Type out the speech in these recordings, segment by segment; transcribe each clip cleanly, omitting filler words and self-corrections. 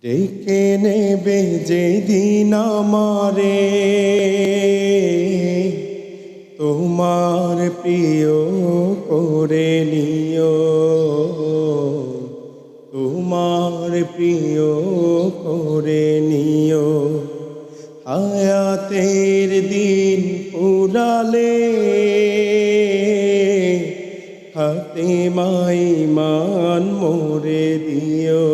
ডেকে নেবে যেদিন আমারে তোমার প্রিয় করে নিও, তোমার প্রিয় করে নিও। হায়াতের দিন পুরালে খাতেমাই মান মোরে দিও,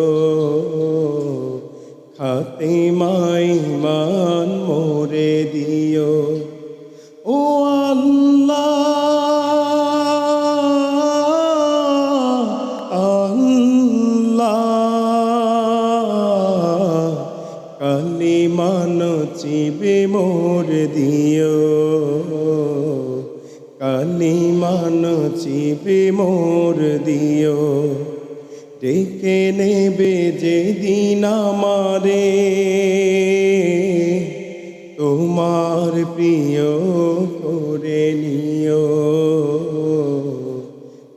খাতেমাই মান মোরে দিও। ও আল্লাহ আল্লাহ, কালিমা নচিবে মোর দিও, কালিমা নচিবে মোর দিও। ডেকে নেবে যেদিন আমারে তোমার প্রিয় করে নিও,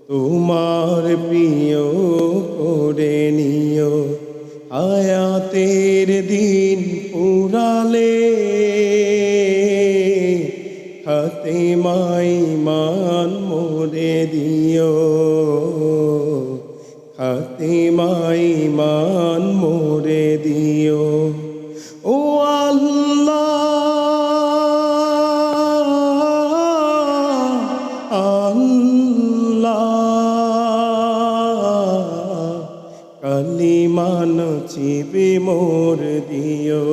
তোমার প্রিয় করে নিও। হায়াতের দিন পুরালে খাতেমাই মান মোরে দিও, খাতেমাই মান মোরে দিও। ও আল্লাহ আল্লাহ, কালিমা নচিবে মোর দিও,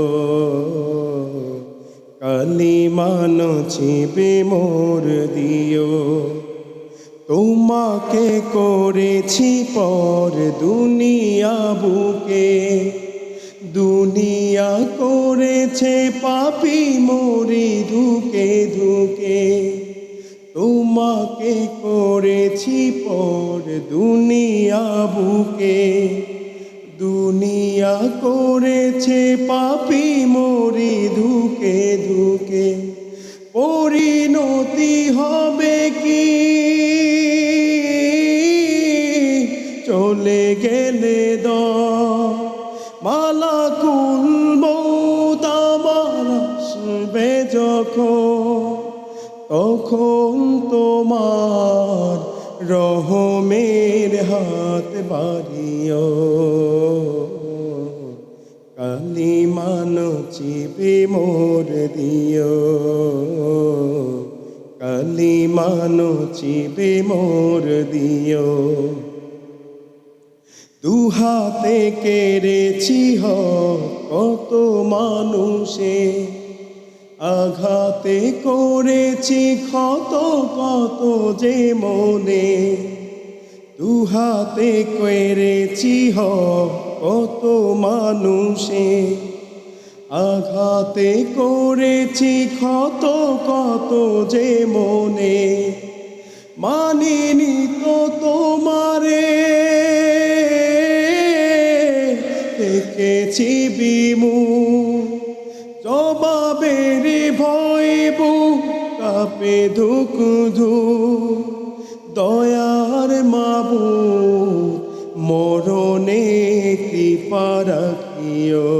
কালিমা নচিবে মোর দিও। তোমাকে করেছি পর দুনিয়া বুকে, দুনিয়া করেছে পাপী মরি ধুকে ধুকে। তোমাকে করেছি পর দুনিয়া বুকে, দুনিয়া করেছে পাপী মরি ধুকে ধুকে। পরিণতি হবে কি চলে গেলে মালাকুল মউত আমার আসবে যখন, তখন তোমার রহমের হাত বাড়িও, কালিমা নচিবে মোর দিও, কালিমা নচিবে মোর দিও। দুহাতে কেড়েছি কত মানুষে, আঘাতে করেছি ক্ষত কত যে মনে। দুহাতে কেড়েছি কত মানুষে, আঘাতে করেছি ক্ষত কত যে মনে। মানিনি তো তোমারে দেখেছি বিমুখ, জবাবের ভয়ব কাপে ধুক ধুক। দয়ার মাবুদ মরণে কৃপা রাখিও,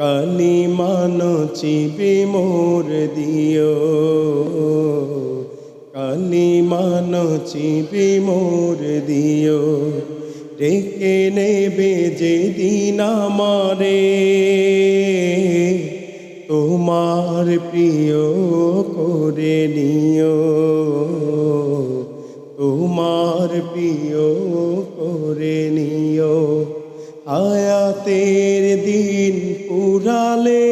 কালিমা নচিবে মোর দিও, কালিমা নচিবে মোর দিও। ডেকে নেবে যেদিন আমারে তোমার প্রিয় করে নিও, তোমার প্রিয় করে নিও। হায়াতের দিন পুরালে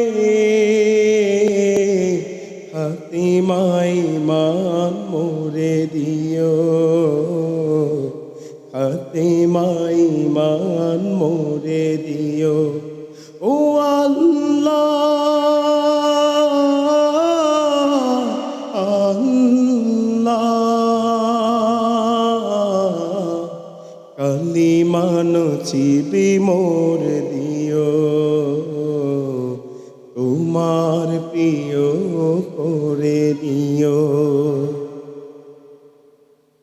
খাতেমাই মান মোরে দিও, খাতেমাই মান মোরে দিও। ও আল্লাহ আল্লাহ, কালিমা নচিবে মোর দিও, তোমার প্রিয় করে দিও।